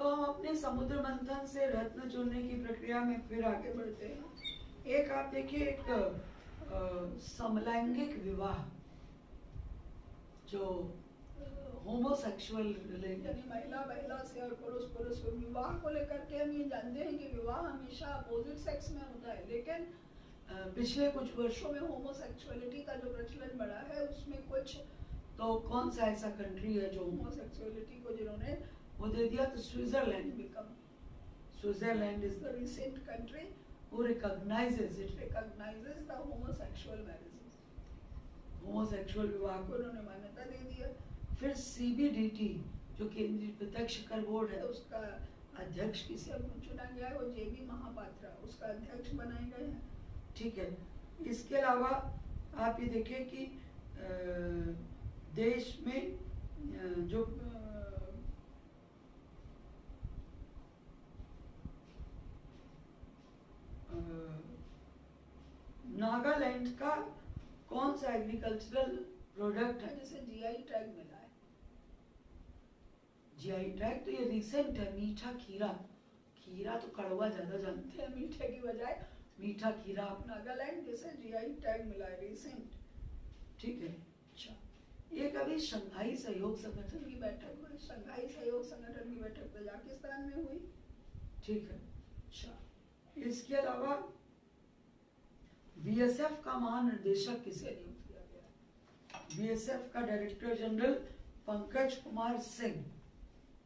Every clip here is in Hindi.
तो हम अपने समुद्र मंथन से रत्न चुनने की प्रक्रिया में फिर आगे बढ़ते हैं। एक आप देखिए, एक समलैंगिक विवाह, जो होमोसेक्सुअल रिलेशन, यानी महिला महिला से और पुरुष पुरुष विवाह को लेकर के हम ये जानते हैं कि विवाह हमेशा अपोजिट सेक्स में होता है, लेकिन पिछले कुछ वर्षों में होमोसेक्सुअलिटी का जो प्रचलन बढ़ा है उसमें कुछ, तो कौन सा ऐसा कंट्री है जो होमोसेक्सुअलिटी को जिन्होंने वो दे दिया? तो Switzerland. Switzerland is the recent country who recognizes the homosexual marriages, homosexual विवाह को उन्होंने मान्यता दे दी है। फिर CBDT जो केंद्रीय प्रत्यक्ष कर बोर्ड है, उसका अध्यक्ष किसे चुना गया है? वो JB महापात्रा उसका अध्यक्ष बनाए गए हैं। ठीक है। इसके अलावा आप ये देखिए कि देश में जो नागालैंड का कौन सा एग्रीकल्चरल प्रोडक्ट है जिसे GI टैग मिला है? GI टैग तो ये रिसेंट है, मीठा खीरा। खीरा तो कड़वा ज्यादा जानते हैं, मीठे की बजाय मीठा खीरा। नागालैंड जिसे GI टैग मिला है रिसेंट। ठीक है। अच्छा, ये कभी शंघाई सहयोग संगठन की बैठक हुई, शंघाई सहयोग संगठन की बैठक तजाकिस्तान में हुई। ठीक है। अच्छा, इसके अलावा BSF का महानिर्देशक किसे नियुक्त किया गया? BSF का डायरेक्टर जनरल पंकज कुमार सिंह।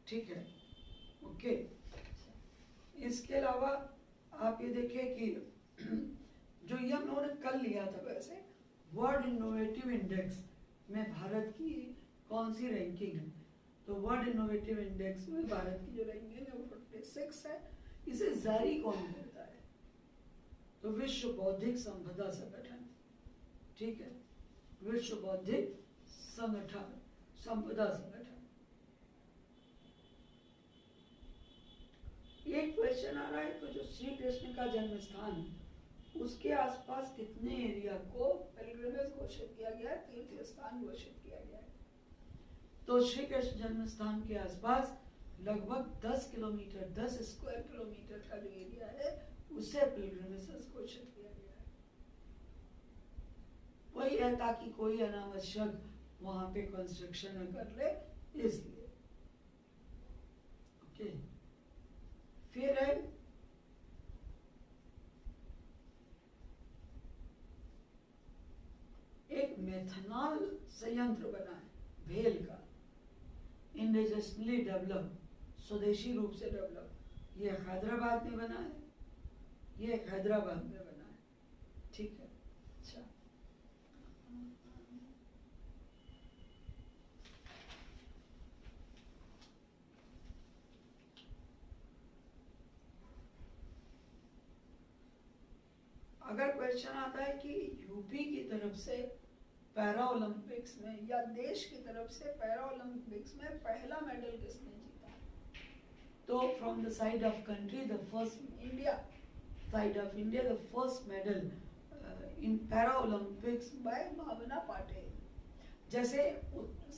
ठीक है, ओके। इसके अलावा आप ये देखिए कि जो ये हम लोगों ने कल लिया था, वैसे वर्ल्ड इनोवेटिव इंडेक्स में भारत की कौन सी रैंकिंग है? तो वर्ल्ड इनोवेटिव इंडेक्स में भारत की जो रैंकिंग है वो 46 है। इसे जारी कौन करता है? तो विश्व बौद्धिक संपदा संगठन। ठीक है, विश्व बौद्धिक संगठन, संपदा संगठन। एक क्वेश्चन आ रहा है, तो जो श्री कृष्ण का जन्म स्थान है उसके आसपास कितने एरिया को पिलग्रिमेज घोषित किया गया है, तीर्थ स्थान घोषित किया गया है? तो श्री कृष्ण जन्म स्थान के आसपास लगभग 10 किलोमीटर, 10 स्क्वायर किलोमीटर का जो एरिया है उसे पिलग्रिमेज घोषित किया गया है। वही है ताकि कोई अनावश्यक वहां पे कंस्ट्रक्शन न कर ले, इसलिए। ओके, फिर है एक मेथनॉल संयंत्र बना है भेल का, इंडिजिनसली डेवलप, स्वदेशी रूप से डेवलप। ये हैदराबाद में बना है, ये हैदराबाद में बना है। ठीक है। अच्छा, अगर क्वेश्चन आता है कि यूपी की तरफ से पैरा ओलंपिक्स में या देश की तरफ से पैरा ओलंपिक्स में पहला मेडल किसने जीता, तो from the side of country the first India, side of India the first medal in para Olympics by Bhavana Patil. जैसे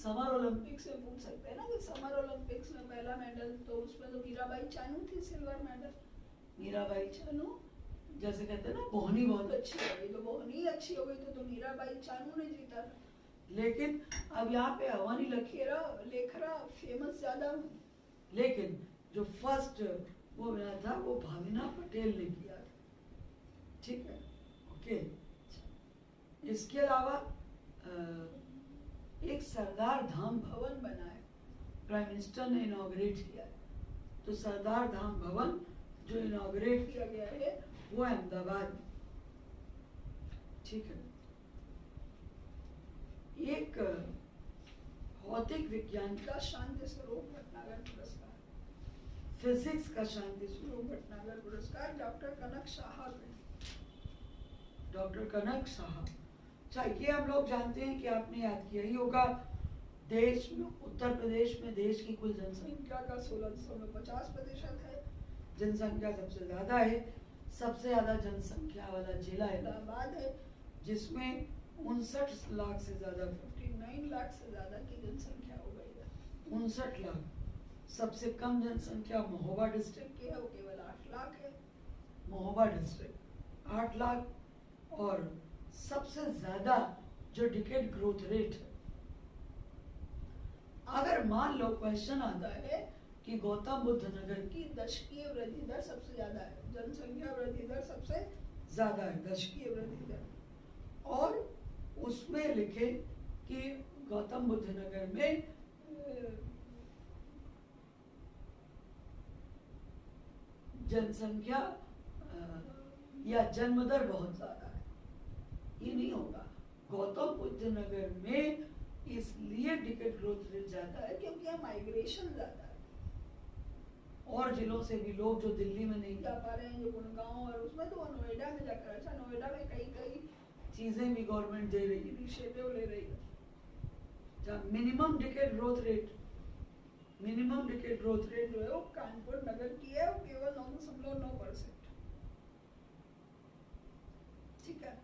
समर ओलंपिक्स में पूछ सकते हैं ना कि समर ओलंपिक्स में पहला मेडल, तो उसमें तो मीराबाई चानू थी सिल्वर मेडल। मीराबाई चानू, जैसे कहते हैं ना बोहनी बहुत अच्छी हो गई, तो बोहनी अच्छी हो गई तो मीराबाई चानू ने जीता। लेकिन अब यहाँ पे अवानी लेखरा फेमस ज्यादा हुई, लेकिन जो फर्स्ट वो बना था वो भावना पटेल ने किया था। ठीक है, ओके। इसके अलावा एक सरदार धाम भवन बना है, प्राइम मिनिस्टर ने इनॉग्रेट किया है। तो सरदार धाम भवन जो इनॉग्रेट किया गया है वो अहमदाबाद में। ठीक है। एक भौतिक विज्ञान का शांति स्वरूप भटनागर पुरस्कार, फिजिक्स का शांति स्वरूप भटनागर पुरस्कार डॉक्टर कनक साहा ने। डॉक्टर कनक साहा। अच्छा, ये हम लोग जानते हैं कि आपने याद किया ही होगा, देश में उत्तर प्रदेश में देश की कुल जनसंख्या का 1650% है। जनसंख्या सबसे ज्यादा है, सबसे ज्यादा जनसंख्या वाला जिला इलाहाबाद है, जिसमें 59 लाख से ज्यादा 59 लाख से ज्यादा की जनसंख्या हो गई है। 59 लाख सबसे कम जनसंख्या महोबा डिस्ट्रिक्ट की है, वो केवल 8 लाख है। महोबा डिस्ट्रिक्ट 8 लाख। और सबसे ज्यादा जो डिकेड ग्रोथ रेट है, अगर मान लो क्वेश्चन आता है कि गौतम बुद्ध नगर की दशकीय वृद्धि दर सबसे ज्यादा है, जनसंख्या वृद्धि दर सबसे ज्यादा है, दशकीय वृद्धि दर, और उसमें लिखे कि गौतम बुद्ध नगर में जनसंख्या या जन्म दर बहुत ज्यादा है, ये नहीं होगा। गौतम बुद्ध नगर में इसलिए डिकेड ग्रोथ रेट ज्यादा है क्योंकि यहाँ माइग्रेशन ज्यादा है, और जिलों से भी लोग जो दिल्ली में नहीं जा पा रहे हैं, जो गुड़गांव और उसमें, तो वो नोएडा में जाकर, अच्छा नोएडा में कई कई चीजें भी गवर्नमेंट दे रही है, इनिशिएटिव ले रही है। Minimum decade growth rate, minimum decade growth rate जो है वो कानपुर नगर की है, वो केवल 9.9%। ठीक है।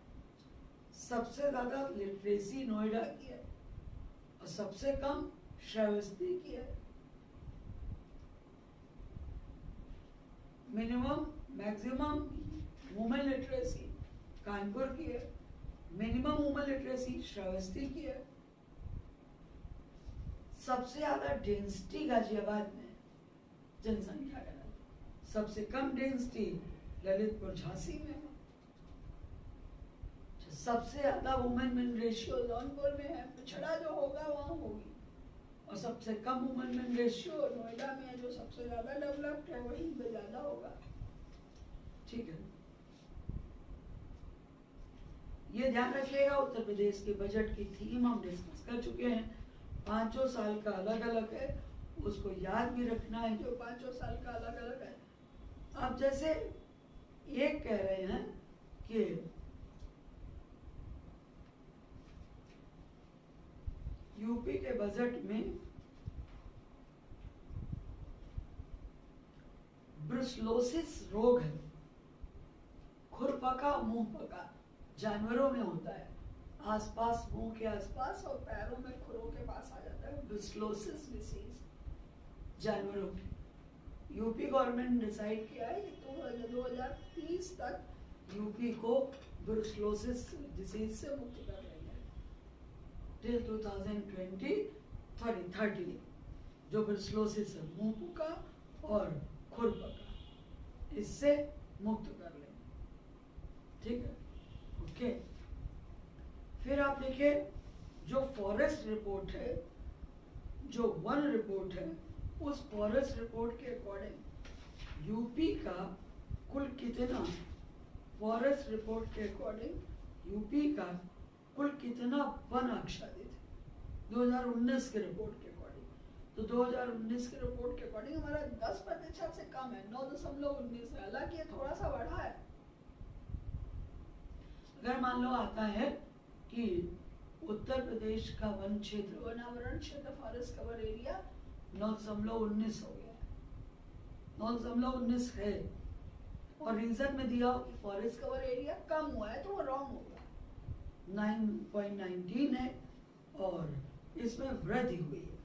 सबसे ज्यादा लिटरेसी नोएडा की है और सबसे कम श्रावस्ती की है। Minimum maximum women literacy Kanpur की है, मिनिमम वुमेन लिटरेसी श्रावस्ती की है। सबसे ज्यादा डेंसिटी गाजियाबाद में जनसंख्या है, सबसे कम डेंसिटी ललितपुर झांसी में है। सबसे ज्यादा वुमेन मेन रेशियो जौनपुर में है, पिछड़ा जो होगा वहाँ होगी, और सबसे कम वुमेन मेन रेशियो नोएडा में है, जो सबसे ज्यादा डेवलप्ड है वहीं पे ज्यादा होगा। ठीक है, ये ध्यान रखिएगा। उत्तर प्रदेश के बजट की थीम हम डिस्कस कर चुके हैं, 5 साल का अलग अलग है, उसको याद भी रखना है, जो 5 साल का अलग अलग है। अब जैसे एक कह रहे हैं कि यूपी के बजट में ब्रुसलोसिस रोग है, खुरपका मुंहपका जानवरों में होता है, आसपास मुंह के आसपास और पैरों में खुरों के पास आ जाता है, ब्रुसलोसिस डिसीज जानवरों की। यूपी गवर्नमेंट ने डिसाइड किया है कि 2030 तक यूपी को ब्रुसलोसिस डिसीज से मुक्त कर लेंगे। टिल 2030 जो ब्रुसलोसिस है, मुंहपका और खुरपका, इससे मुक्त कर लेंगे। ठीक है, ओके। फिर आप देखिए, जो फॉरेस्ट रिपोर्ट है, जो वन रिपोर्ट है, उस फॉरेस्ट रिपोर्ट के अकॉर्डिंग यूपी का कुल कितना, फॉरेस्ट रिपोर्ट के अकॉर्डिंग यूपी का कुल कितना वन आच्छादित है 2019 के रिपोर्ट के अकॉर्डिंग। तो 2019 के रिपोर्ट के अकॉर्डिंग हमारा 10% से कम है, 9.19 है, हालांकि ये थोड़ा सा बढ़ा है। अगर मान लो आता है कि उत्तर प्रदेश का वन क्षेत्र, वनावरण क्षेत्र, फॉरेस्ट कवर एरिया 9.19 हो गया, 9.19 है, और रीजन में दिया कि फॉरेस्ट कवर एरिया कम हुआ है, तो वो रॉन्ग होगा। 9.19 है और इसमें वृद्धि हुई है।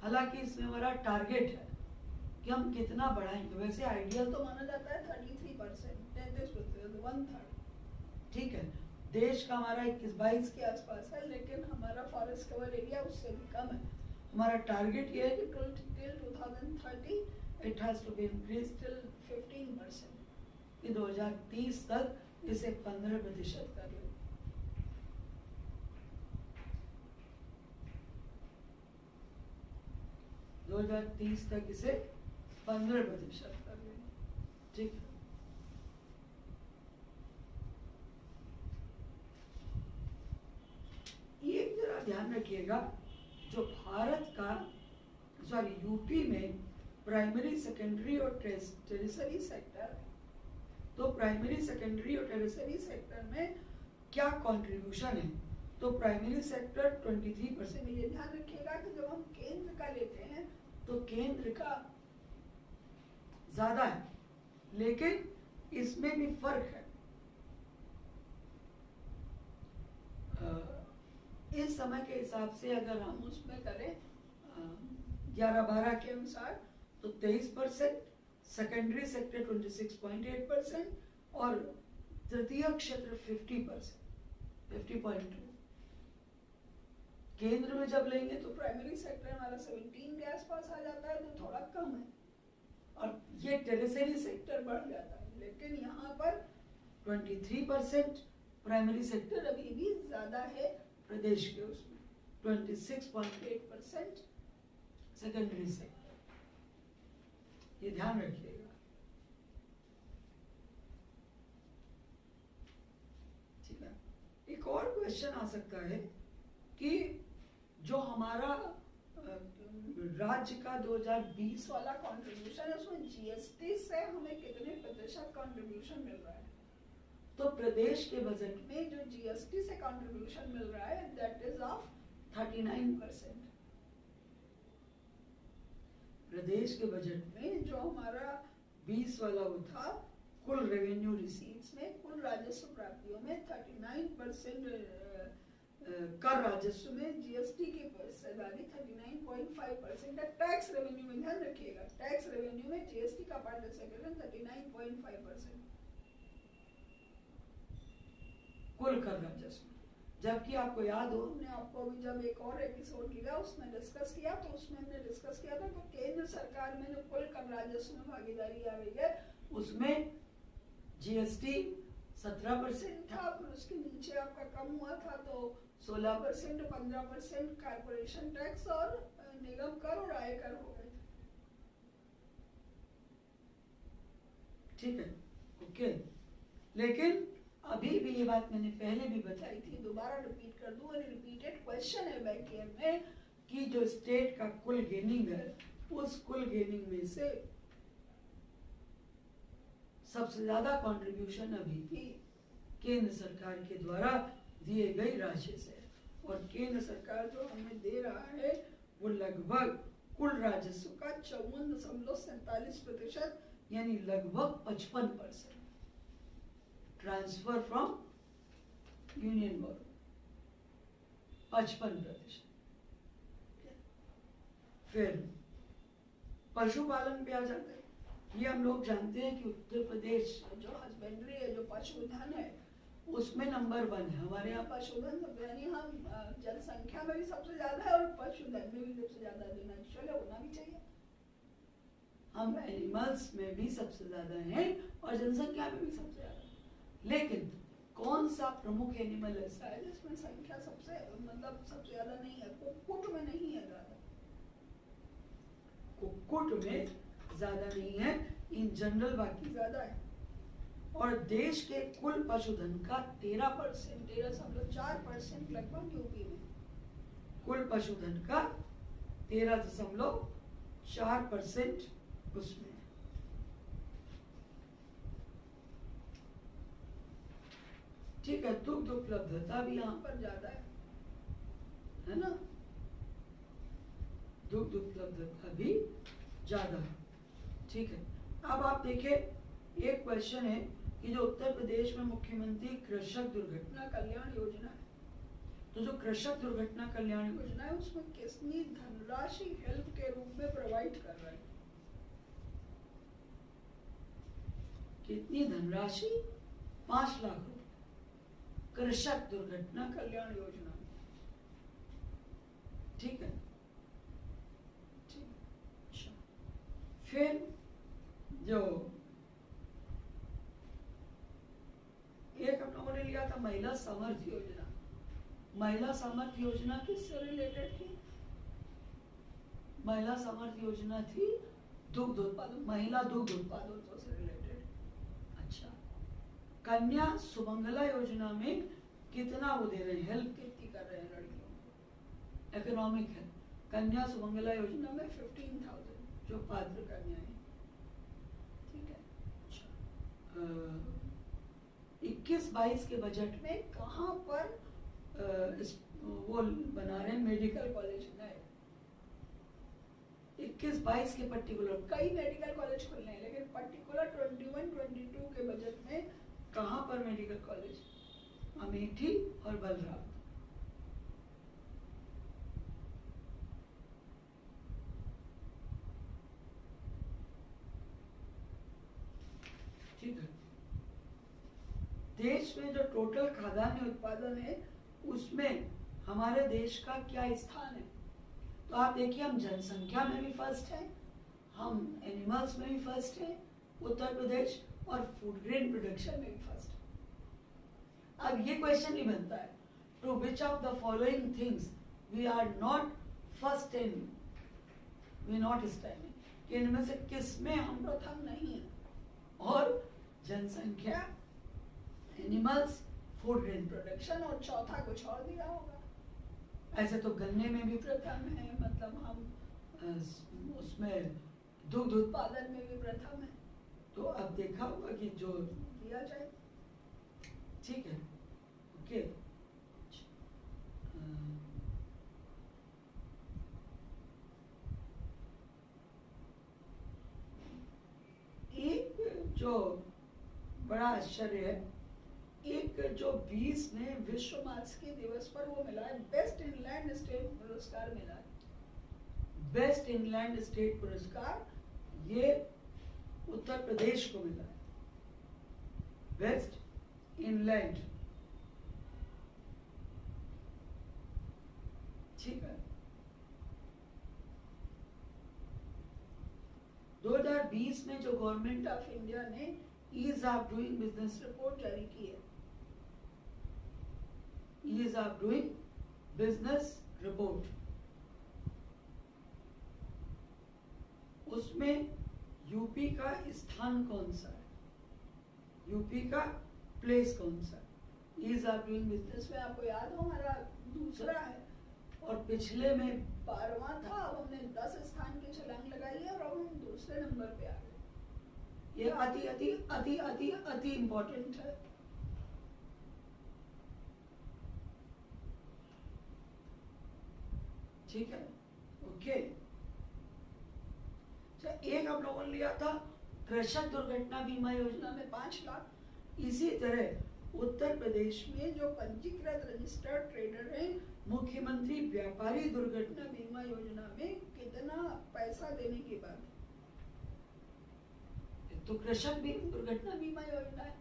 हालांकि इसमें हमारा टारगेट है कि हम कितना बढ़ाएंगे, वैसे आइडियल तो माना जाता है 33%, 33%, 1/3। ठीक है, देश का हमारा 21-22 के आसपास है, लेकिन हमारा फॉरेस्ट कवर एरिया उससे भी कम है। हमारा टारगेट ये है कि till 2030 it has to be increased till 15%, कि 2030 तक इसे 15% कर ले। 2030 तक इसे 15% कर ले। ठीक, ये जरा ध्यान रखिएगा, जो भारत का यूपी में प्राइमरी, सेकेंडरी और टेरिटरी सेक्टर, तो प्राइमरी, सेकेंडरी और टेरिटरी सेक्टर में क्या कंट्रीब्यूशन है, तो प्राइमरी सेक्टर 23%। ये ध्यान रखिएगा कि जब हम केंद्र का लेते हैं तो केंद्र का ज्यादा है, लेकिन इसमें भी फर्क है। इस समय के हिसाब से अगर हम उसमें करें 11-12 के अनुसार तो 23%, सेकेंडरी सेक्टर 26.8% और तृतीय क्षेत्र 50%, 50.2। केंद्र में जब लेंगे तो प्राइमरी सेक्टर हमारा 17 के आसपास आ जाता है, तो थोड़ा कम है, और ये टेरिटरी सेक्टर सेक्टर बढ़ जाता है। लेकिन यहाँ पर 23% प्राइमरी सेक्टर सेक्टर अभी भी ज्यादा है प्रदेश के, उसमें 26.8 8%। सेकेंडरी सेक्टर, ये ध्यान रखिएगा। ठीक है, एक और क्वेश्चन आ सकता है कि जो हमारा राज्य का 2020 वाला कंट्रीब्यूशन है, उसमें जीएसटी से हमें कितने प्रतिशत कंट्रीब्यूशन मिल रहा है? तो प्रदेश के बजट में जो जीएसटी से कंट्रीब्यूशन मिल रहा है दैट इज ऑफ 39%। प्रदेश के बजट में जो हमारा 20 वाला वो था, था कुल रेवेन्यू रिसीट्स सीट्स में कुल राजस्व प्राप्तियों में 39% कर राजस्व में जीएसटी की हिस्सेदारी 39.5% है। टैक्स रेवेन्यू में ध्यान रखिएगा, टैक्स रेवेन्यू में जीएसटी का पार्टिसिपेशन 39.5% कुल कर राजस्व। जबकि आपको याद हो, हमने आपको अभी जब एक और एपिसोड लिया उसमें डिस्कस किया, तो उसमें हमने डिस्कस किया था कि केंद्र सरकार में जो कुल कर राजस्व में भागीदारी आ रही है उसमें जीएसटी 17% था, फिर उसके नीचे आपका कम हुआ था तो 16%, 15% कारपोरेशन टैक्स और निगम कर और आयकर हो गए। ठीक है, ओके। लेकिन अभी भी ये बात मैंने पहले भी बताई थी, दोबारा रिपीट कर दूं, रिपीटेड क्वेश्चन है बैक ईयर में कि जो स्टेट का कुल गेनिंग है, उस कुल गेनिंग में से सबसे ज्यादा कंट्रीब्यूशन अभी भी केंद्र सरकार के द्वारा दिए गई राशि से, और केंद्र सरकार जो हमें दे रहा है वो लगभग कुल राजस्व का 54.47%, यानी लगभग 55%। ट्रांसफर फ्रॉम यूनियन बोरो 55%। फिर पशुपालन पे आ जाते हैं। ये हम लोग जानते हैं कि उत्तर प्रदेश जो हस्बेंड्री है, जो पशुधन है, उसमें नंबर 1 है हमारे यहाँ। पशुधन यानी हम जनसंख्या में भी सबसे ज्यादा है और पशुधन में भी सबसे ज्यादा देना चाहिए, होना भी चाहिए। हम एनिमल्स में भी सबसे ज्यादा हैं और जनसंख्या में भी सबसे ज्यादा। लेकिन कौन सा प्रमुख एनिमल ऐसा है जिसमें संख्या सबसे सबसे ज्यादा नहीं है? कुक्कुट में नहीं है ज्यादा, कुक्कुट में ज्यादा नहीं है, इन जनरल बाकी ज्यादा है। और देश के कुल पशुधन का 13%, 13.4% लगभग यूपी में। कुल पशुधन का 13.4% उसमें। ठीक है, दुग्ध उपलब्धता भी यहाँ पर ज्यादा है ना, दुग्ध उपलब्धता भी ज्यादा है। ठीक है, अब आप देखिए एक क्वेश्चन है कि जो उत्तर प्रदेश में मुख्यमंत्री कृषक दुर्घटना कल्याण योजना है, तो जो कृषक दुर्घटना कल्याण योजना है उसमें कितनी धनराशि हेल्प के रूप में प्रोवाइड कर रहा है? कितनी धनराशि? 5 लाख रुपए कृषक दुर्घटना कल्याण योजना। ठीक है, अच्छा। फिर जो एक हम लोगों ने लिया था महिला सामर्थ्य योजना। महिला सामर्थ्य योजना किससे रिलेटेड थी? महिला सामर्थ्य योजना थी दुग्ध उत्पादन, महिला दुग्ध उत्पादन से रिलेटेड। अच्छा, कन्या सुमंगला योजना में कितना वो दे रहे हैं, हेल्प कितनी कर रहे हैं लड़कियों को? इकोनॉमिक है। कन्या सुमंगला योजना में 15,000 जो पात्र कन्याएं। ठीक है, अच्छा। 21-22 के बजट में कहाँ पर वो बना रहे हैं मेडिकल कॉलेज? नहीं, 21-22 के पर्टिकुलर कई मेडिकल कॉलेज खुलने हैं, लेकिन पर्टिकुलर 21-22 के बजट में कहाँ पर मेडिकल कॉलेज? अमेठी और बलराम। देश में जो टोटल खाद्यान्न उत्पादन है उसमें हमारे देश का क्या स्थान है। तो आप देखिए, हम जनसंख्या में भी फर्स्ट है, हम एनिमल्स में भी फर्स्ट है उत्तर प्रदेश, और फूड ग्रेन प्रोडक्शन में भी फर्स्ट है। अब ये क्वेश्चन ही बनता है, to which of the following things we are not first in, we not standing, कि इनमें से किस में हम प्रथम नहीं है। और जनसंख्या, एनिमल्स, फूड ग्रेन प्रोडक्शन, और चौथा कुछ और दिया होगा। ऐसे तो गन्ने में भी प्रथम है, मतलब हम उसमें दुग्ध उत्पादन में भी प्रथम है। तो अब देखा होगा कि जो दिया जाए, ठीक है, ओके। एक जो बड़ा आश्चर्य है, एक जो 20 ने विश्व मात्स्यिकी दिवस पर वो मिला है, बेस्ट इनलैंड स्टेट पुरस्कार मिला है। बेस्ट इनलैंड स्टेट पुरस्कार ये उत्तर प्रदेश को मिला है, बेस्ट इनलैंड, ठीक है। 2020 में जो गवर्नमेंट ऑफ इंडिया ने ease of doing business report जारी की है, ease of doing business report, उसमें यूपी का स्थान कौन सा है, यूपी का प्लेस कौन सा है। ईज ऑफ डूइंग बिजनेस में आपको याद हो हमारा दूसरा है, और पिछले में 12वां था। अब हमने 10 स्थान की छलांग लगाई है और अब हम दूसरे नंबर पे आ गए। ये अति अति अति अति अति इम्पोर्टेंट है। ठीक है, ओके। एक हम लोगों ने लिया था कृषक दुर्घटना बीमा योजना में 5 लाख। इसी तरह उत्तर प्रदेश में जो पंजीकृत रजिस्टर्ड ट्रेडर हैं, मुख्यमंत्री व्यापारी दुर्घटना बीमा योजना में कितना पैसा देने की बात है। तो कृषक भी दुर्घटना बीमा योजना है,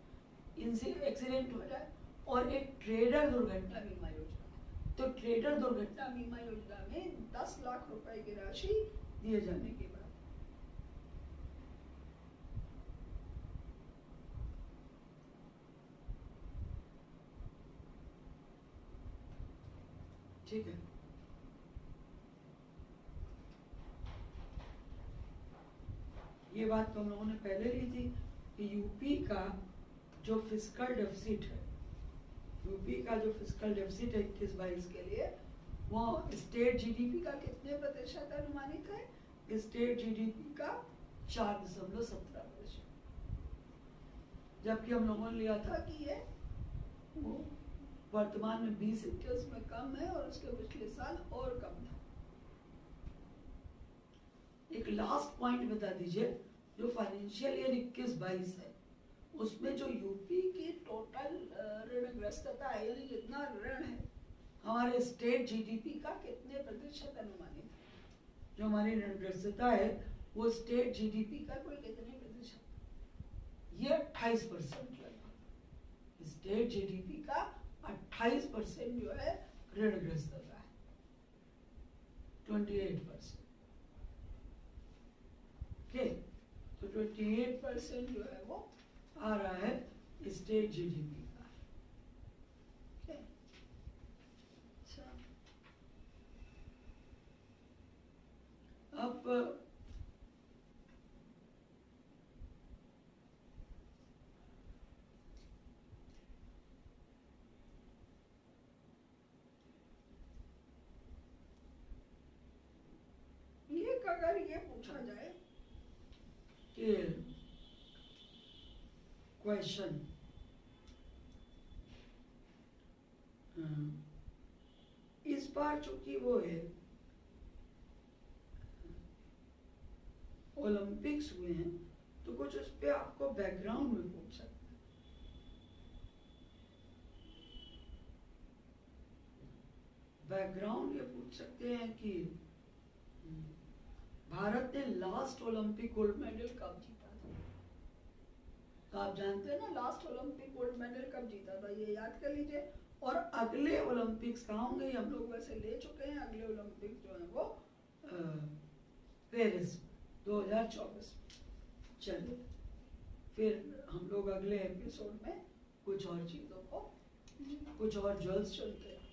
इनसे एक्सीडेंट हो जाए, और एक ट्रेडर दुर्घटना बीमा योजना। तो ट्रेडर दुर्घटना बीमा योजना में 10 लाख रुपए की राशि दिए जाने की बात। ठीक है, ये बात तो हम लोगों ने पहले ली थी कि यूपी का जो फिस्कल डेफिसिट है, यूपी का जो फिस्कल डेफिसिट है 21-22 के लिए, वो स्टेट जीडीपी का कितने प्रतिशत अनुमानित है। स्टेट जीडीपी का 4.17%, जबकि हम लोगों ने लिया था कि ये वो वर्तमान में 20-21 में कम है और उसके पिछले साल और कम था। एक लास्ट पॉइंट बता दीजिए, जो फाइनेंशियल ईयर 21-22 है उसमें जो यूपी की टोटल ऋणग्रस्तता है, यानी जितना ऋण है, हमारे स्टेट जीडीपी का कितने प्रतिशत अनुमानित है। जो हमारी ऋणग्रस्तता है वो स्टेट जीडीपी का कोई कितने प्रतिशत, ये 28% लगभग। स्टेट जीडीपी का 28% जो है ऋणग्रस्तता है, 28%। ओके, तो 28% जो है वो आ रहा है स्टेट जीडीपी का। ओके, अच्छा, अब अगर ये पूछा जाए कि क्वेश्चन इस बार चूंकि वो है ओलंपिक्स हुए हैं, तो कुछ उस पे आपको बैकग्राउंड में पूछ सकते हैं। बैकग्राउंड ये पूछ सकते हैं कि भारत ने लास्ट ओलंपिक गोल्ड मेडल कब जीता था। तो आप जानते हैं ना लास्ट ओलंपिक गोल्ड मेडल कब जीता था, ये याद कर लीजिए। और अगले ओलंपिक्स कहाँ होंगे, हम लोग वैसे ले चुके हैं, अगले ओलंपिक जो है वो पेरिस 2024। चलिए फिर हम लोग अगले एपिसोड में कुछ और चीज़ों को, कुछ और ज्वेल्स चलते हैं।